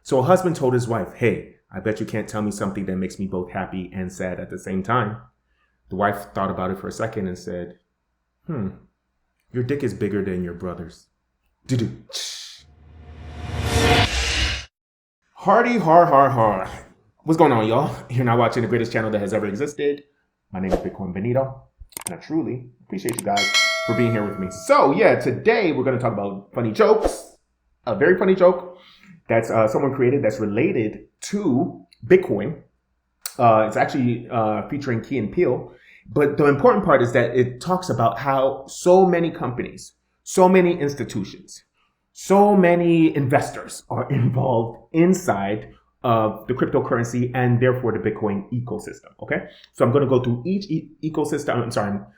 So a husband told his wife, hey, I bet you can't tell me something that makes me both happy and sad at the same time. The wife thought about it for a second and said, your dick is bigger than your brother's. Hardy har har har. What's going on, y'all? You're now watching the greatest channel that has ever existed. My name is 𝘰𝘰𝘯𝘺𝘰, and I truly appreciate you guys for being here with me. So yeah, today we're going to talk about funny jokes. A very funny joke that's someone created that's related to Bitcoin. It's actually featuring Key and Peele. But the important part is that it talks about how so many companies, so many institutions, so many investors are involved inside of the cryptocurrency and therefore the Bitcoin ecosystem. Okay, so I'm going to go through each ecosystem.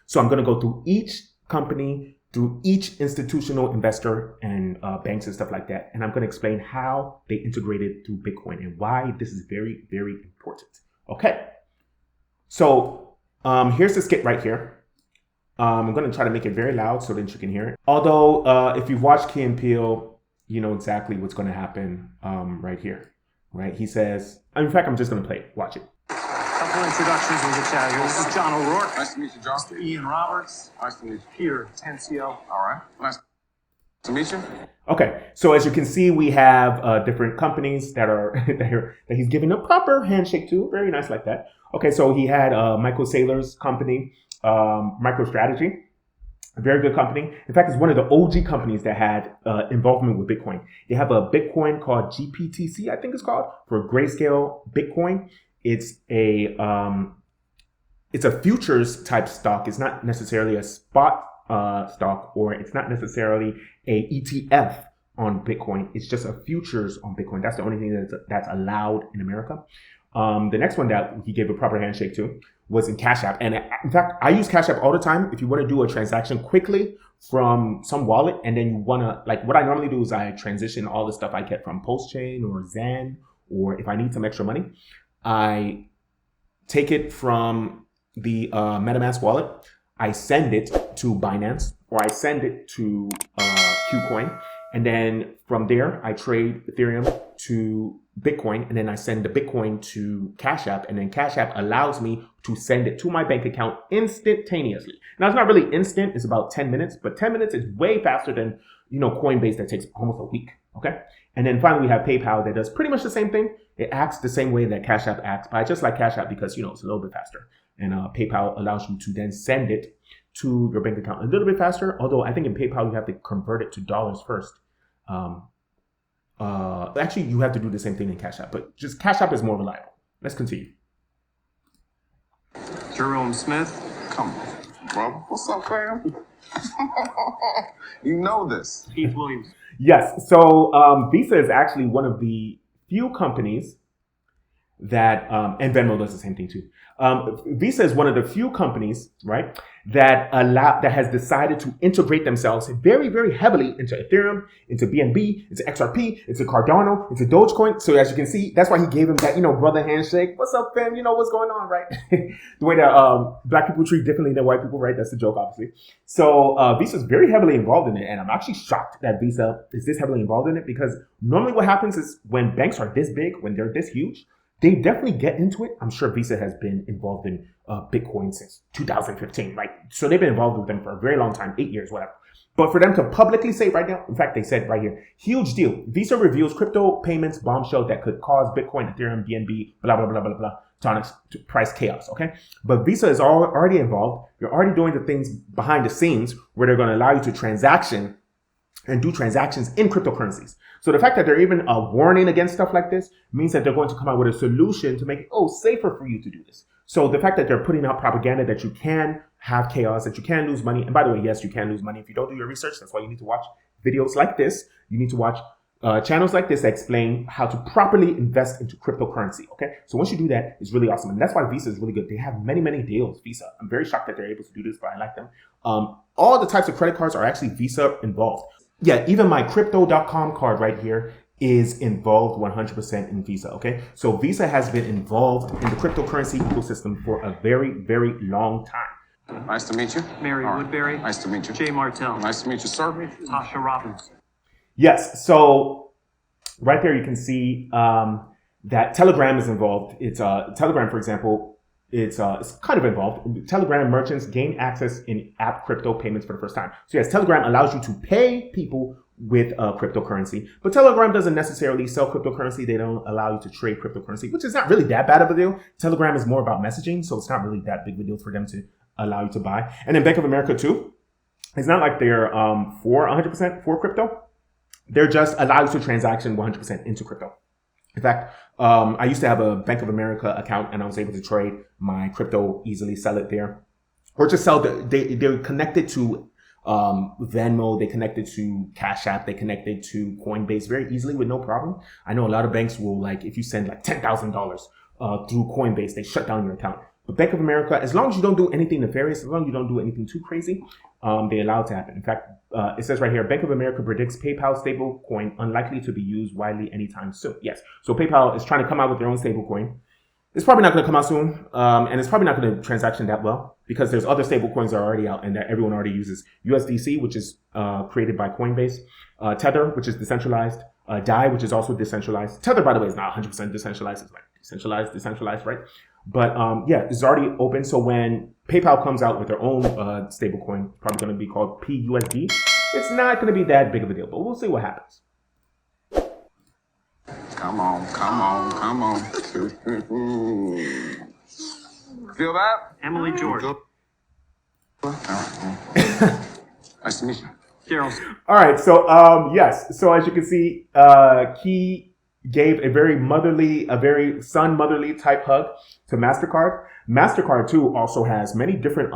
So I'm going to go through each company, through each institutional investor and banks and stuff like that. And I'm going to explain how they integrated through Bitcoin and why this is very, very important. Okay, so here's the skit right here. I'm going to try to make it very loud so that you can hear it. Although if you've watched Key and Peele, you know exactly what's going to happen right here. Right? He says, in fact, I'm just going to play it. Watch it. Couple introductions we'll get out here. This is John O'Rourke. Nice to meet you, John. Mr. Ian Roberts. Nice to meet you. Peter Tencio. All right. Nice to meet you. Okay, so as you can see, we have different companies that are that he's giving a proper handshake to. Very nice like that. Okay, so he had Michael Saylor's company, MicroStrategy. A very good company. In fact, it's one of the OG companies that had involvement with Bitcoin. They have a Bitcoin called GPTC, I think it's called, for Grayscale Bitcoin. It's a futures type stock. It's not necessarily a spot stock, or it's not necessarily a ETF on Bitcoin. It's just a futures on Bitcoin. That's the only thing that's allowed in America. The next one that he gave a proper handshake to was in Cash App. And in fact, I use Cash App all the time. If you want to do a transaction quickly from some wallet, and then you want to, like, what I normally do is I transition all the stuff I get from Pulsechain or Xen, or if I need some extra money, I take it from the MetaMask wallet, I send it to Binance, or I send it to KuCoin, and then from there, I trade Ethereum to Bitcoin, and then I send the Bitcoin to Cash App, and then Cash App allows me to send it to my bank account instantaneously. Now, it's not really instant, it's about 10 minutes, but 10 minutes is way faster than, Coinbase that takes almost a week, okay? And then finally, we have PayPal that does pretty much the same thing. It acts the same way that Cash App acts, but I just like Cash App because, it's a little bit faster. And PayPal allows you to then send it to your bank account a little bit faster, although I think in PayPal, you have to convert it to dollars first. Actually, you have to do the same thing in Cash App, but just Cash App is more reliable. Let's continue. Jerome Smith. Come on, bro. What's up, fam? You know this. Keith Williams. Yes. So Visa is actually one of the few companies that, and Venmo does the same thing too. Visa is one of the few companies, right, that has decided to integrate themselves very, very heavily into Ethereum, into BNB, into XRP, into Cardano, into Dogecoin. So as you can see, that's why he gave him that, brother handshake. What's up, fam? You know what's going on, right? The way that black people treat differently than white people, right? That's the joke, obviously. So Visa is very heavily involved in it, and I'm actually shocked that Visa is this heavily involved in it, because normally what happens is when banks are this big, when they're this huge, they definitely get into it. I'm sure Visa has been involved in Bitcoin since 2015, right? So they've been involved with them for a very long time, 8 years, whatever. But for them to publicly say right now, in fact, they said right here, huge deal. Visa reveals crypto payments bombshell that could cause Bitcoin, Ethereum, BNB, blah, blah, blah, blah, blah, to price chaos, okay? But Visa is already involved. You're already doing the things behind the scenes where they're going to allow you to transaction and do transactions in cryptocurrencies. So the fact that they're even warning against stuff like this means that they're going to come out with a solution to make it safer for you to do this. So the fact that they're putting out propaganda that you can have chaos, that you can lose money. And by the way, yes, you can lose money if you don't do your research. That's why you need to watch videos like this. You need to watch channels like this that explain how to properly invest into cryptocurrency. Okay, so once you do that, it's really awesome, and that's why Visa is really good. They have many, many deals. Visa, I'm very shocked that they're able to do this, but I like them. All the types of credit cards are actually Visa involved. Yeah, even my crypto.com card right here is involved 100% in Visa, okay? So Visa has been involved in the cryptocurrency ecosystem for a very, very long time. Nice to meet you. Mary Woodbury. Nice to meet you. Jay Martell. Nice to meet you, sir. Tasha Robbins. Yes, so right there you can see that Telegram is involved. It's Telegram, for example, it's kind of involved. Telegram merchants gain access in app crypto payments for the first time. So yes, Telegram allows you to pay people with cryptocurrency, but Telegram doesn't necessarily sell cryptocurrency. They don't allow you to trade cryptocurrency, which is not really that bad of a deal. Telegram is more about messaging, so it's not really that big of a deal for them to allow you to buy. And then Bank of America too. It's not like they're for 100% for crypto. They're just allow you to transaction 100% into crypto. In fact, I used to have a Bank of America account and I was able to trade my crypto easily, sell it there, or just sell they're connected to Venmo, they connected to Cash App, they connected to Coinbase very easily with no problem. I know a lot of banks will, like, if you send like $10,000 through Coinbase, they shut down your account. But Bank of America, as long as you don't do anything nefarious, as long as you don't do anything too crazy, they allow it to happen. In fact, it says right here, Bank of America predicts PayPal stable coin unlikely to be used widely anytime soon. Yes. So PayPal is trying to come out with their own stable coin. It's probably not going to come out soon. And it's probably not going to transaction that well because there's other stable coins that are already out and that everyone already uses. USDC, which is created by Coinbase. Tether, which is decentralized. DAI, which is also decentralized. Tether, by the way, is not 100% decentralized. It's like decentralized, right? But yeah, it's already open. So when PayPal comes out with their own stablecoin, probably going to be called PUSD, it's not going to be that big of a deal, but we'll see what happens. Come on. Feel that? Emily George. Nice to meet you. Daryl's. All right. So yes. So as you can see, Key gave a very son motherly type hug to MasterCard. MasterCard too also has many different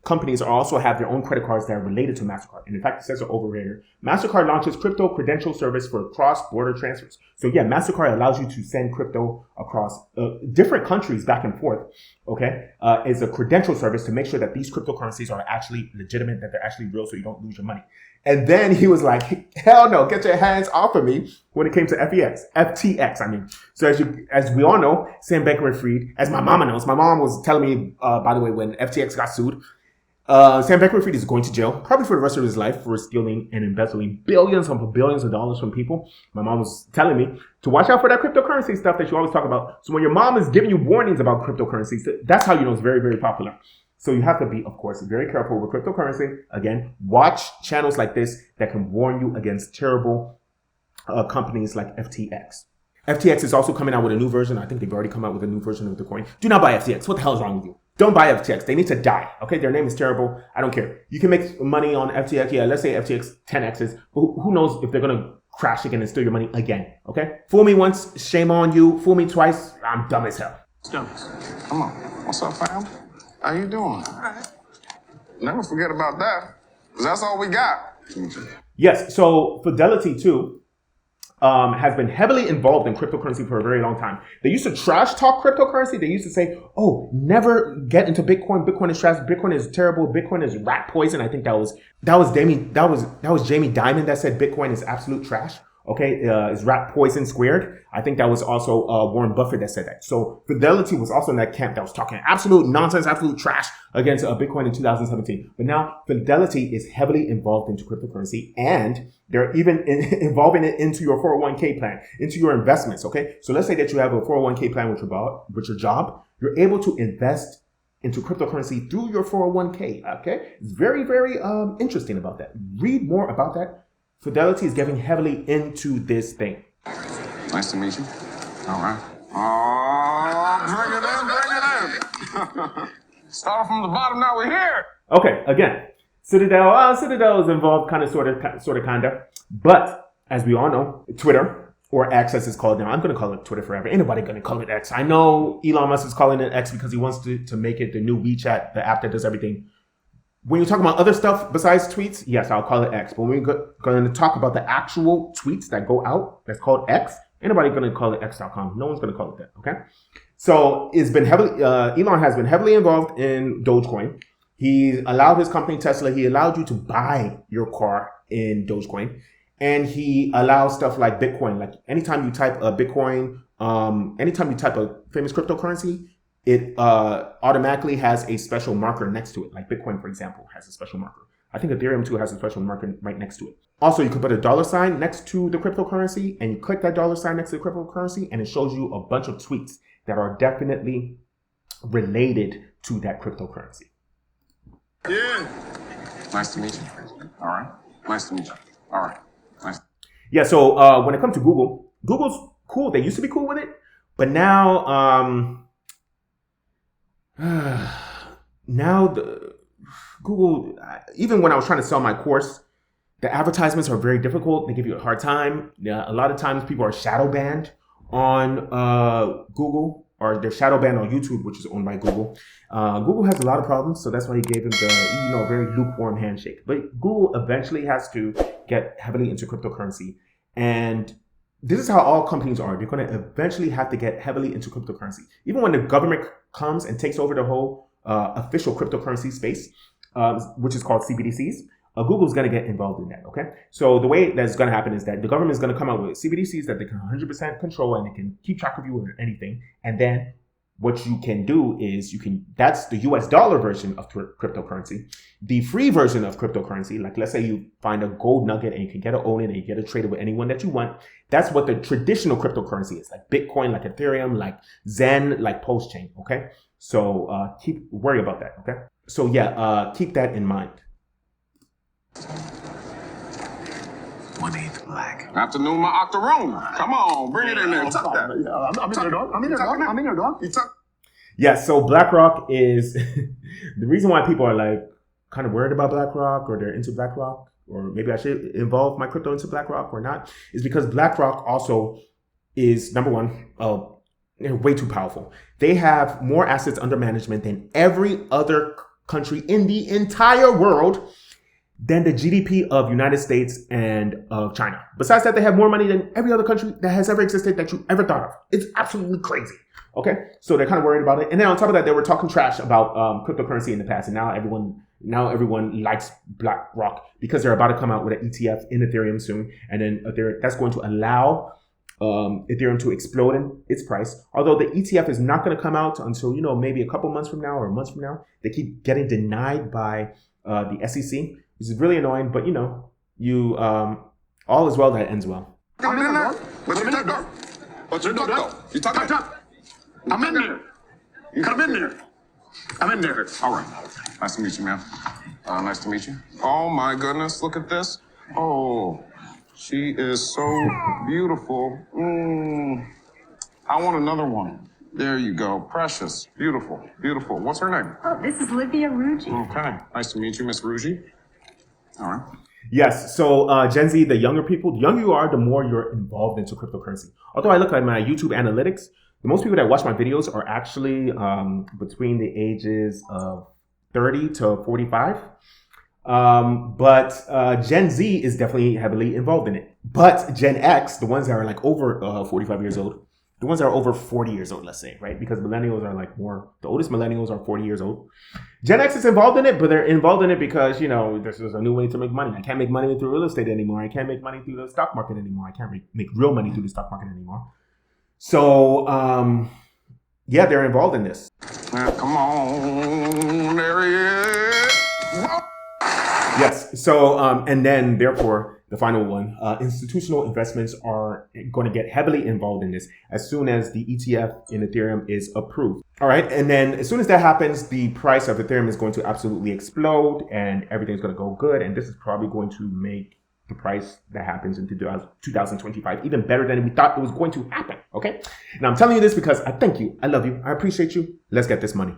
companies also have their own credit cards that are related to MasterCard. And in fact, it says it over here. MasterCard launches crypto credential service for cross-border transfers. So yeah, MasterCard allows you to send crypto across different countries back and forth. Okay. It's a credential service to make sure that these cryptocurrencies are actually legitimate, that they're actually real, so you don't lose your money. And then he was like, hell no, get your hands off of me when it came to FTX, I mean. So as we all know, Sam Bankman-Fried, as my mama knows, my mom was telling me, by the way, when FTX got sued, Sam Bankman-Fried is going to jail, probably for the rest of his life, for stealing and embezzling billions of dollars from people. My mom was telling me to watch out for that cryptocurrency stuff that you always talk about. So when your mom is giving you warnings about cryptocurrencies, that's how you know it's very, very popular. So you have to be, of course, very careful with cryptocurrency. Again, watch channels like this that can warn you against terrible companies like FTX. FTX is also coming out with a new version. I think they've already come out with a new version of the coin. Do not buy FTX. What the hell is wrong with you? Don't buy FTX. They need to die. Okay, their name is terrible. I don't care. You can make money on FTX. Yeah, let's say FTX 10x's. But who knows if they're gonna crash again and steal your money again? Okay, fool me once, shame on you. Fool me twice, I'm dumb as hell. Stones. Come on. What's up, fam? How you doing? All right. Never forget about that, because that's all we got. Yes, so Fidelity too has been heavily involved in cryptocurrency for a very long time. They used to trash talk cryptocurrency. They used to say, oh, never get into Bitcoin. Bitcoin is trash. Bitcoin is terrible. Bitcoin is rat poison. I think that was Jamie Dimon that said Bitcoin is absolute trash. Okay, is rat poison squared. I think that was also Warren Buffett that said that. So Fidelity was also in that camp that was talking absolute nonsense, absolute trash against Bitcoin in 2017. But now Fidelity is heavily involved into cryptocurrency, and they're even involving it into your 401k plan, into your investments. Okay, so let's say that you have a 401k plan with your job. You're able to invest into cryptocurrency through your 401k. Okay, it's very, very interesting about that. Read more about that. Fidelity is getting heavily into this thing. Nice to meet you. All right. Oh, bring it in. Start from the bottom, now we're here. Okay, again, Citadel is involved kind of. But as we all know, Twitter, or X as it's called now, I'm going to call it Twitter forever. Ain't nobody going to call it X. I know Elon Musk is calling it X because he wants to make it the new WeChat, the app that does everything. When you're talking about other stuff besides tweets, yes, I'll call it X. But when we're going to talk about the actual tweets that go out, that's called X, ain't nobody going to call it X.com. No one's going to call it that, okay? So it's been Elon has been heavily involved in Dogecoin. He allowed his company Tesla, he allowed you to buy your car in Dogecoin. And he allows stuff like Bitcoin. Like anytime you type a Bitcoin, anytime you type a famous cryptocurrency, it automatically has a special marker next to it. Like Bitcoin, for example, has a special marker. I think Ethereum too has a special marker right next to it. Also, you could put a $sign next to the cryptocurrency, and you click that $sign next to the cryptocurrency, and it shows you a bunch of tweets that are definitely related to that cryptocurrency. Yeah. Nice to meet you. All right. Nice to meet you. All right. Nice. Yeah, so when it comes to Google, Google's cool. They used to be cool with it, but now the Google, even when I was trying to sell my course, the advertisements are very difficult. They give you a hard time. A lot of times people are shadow banned on Google, or they're shadow banned on YouTube, which is owned by Google. Google has a lot of problems, so that's why he gave him the very lukewarm handshake. But Google eventually has to get heavily into cryptocurrency, and this is how all companies are. They're going to eventually have to get heavily into cryptocurrency. Even when the government comes and takes over the whole official cryptocurrency space, which is called CBDCs, Google's going to get involved in that, okay? So the way that's going to happen is that the government is going to come out with CBDCs that they can 100% control, and they can keep track of you or anything. And then what you can do is that's the US dollar version of cryptocurrency. The free version of cryptocurrency, like let's say you find a gold nugget and you can get to own it and you get to trade it with anyone that you want. That's what the traditional cryptocurrency is, like Bitcoin, like Ethereum, like Xen, like Pulsechain, okay? So worry about that, okay? So yeah, keep that in mind. 1/8 black. Afternoon, my octoroon. Come on, bring it in there. Tuck that. I'm in there, dog. I'm in there, dog. You tuck. Yeah, so BlackRock is the reason why people are like kind of worried about BlackRock, or they're into BlackRock, or maybe I should involve my crypto into BlackRock or not, is because BlackRock also is, number one, they're way too powerful. They have more assets under management than every other country in the entire world, than the GDP of United States and of China. Besides that, they have more money than every other country that has ever existed that you ever thought of. It's absolutely crazy. Okay, so they're kind of worried about it. And then on top of that, they were talking trash about cryptocurrency in the past, and now everyone likes BlackRock because they're about to come out with an ETF in Ethereum soon, and then that's going to allow Ethereum to explode in its price. Although the ETF is not going to come out until maybe a couple months from now or months from now. They keep getting denied by the SEC. This is really annoying, but all is well that ends well. I'm in there. What's your dog? What's your dog? You talking? I'm in there. You come in there. I'm in there. All right. Nice to meet you, ma'am. Nice to meet you. Oh my goodness, look at this. Oh, she is so beautiful. I want another one. There you go. Precious. Beautiful. Beautiful. What's her name? Oh, this is 𝘊𝘰𝘯𝘵. Okay. Nice to meet you, Miss 𝘊𝘰𝘯𝘵. All right. Yes. So Gen Z, the younger people, the younger you are, the more you're involved into cryptocurrency. Although I look at my YouTube analytics, the most people that watch my videos are actually between the ages of 30 to 45. But Gen Z is definitely heavily involved in it. But Gen X, the ones that are like over 45 years old, the ones that are over 40 years old, let's say, right? Because millennials are like the oldest millennials are 40 years old. Gen X is involved in it, but they're involved in it because, this is a new way to make money. I can't make money through real estate anymore. I can't make money through the stock market anymore. I can't make real money through the stock market anymore. So, yeah, they're involved in this. Come on, there he is. Whoa. Yes. So, and then therefore, the final one, institutional investments are going to get heavily involved in this as soon as the ETF in Ethereum is approved. All right. And then as soon as that happens, the price of Ethereum is going to absolutely explode and everything's going to go good. And this is probably going to make the price that happens in 2025 even better than we thought it was going to happen. Okay. Now I'm telling you this because I thank you. I love you. I appreciate you. Let's get this money.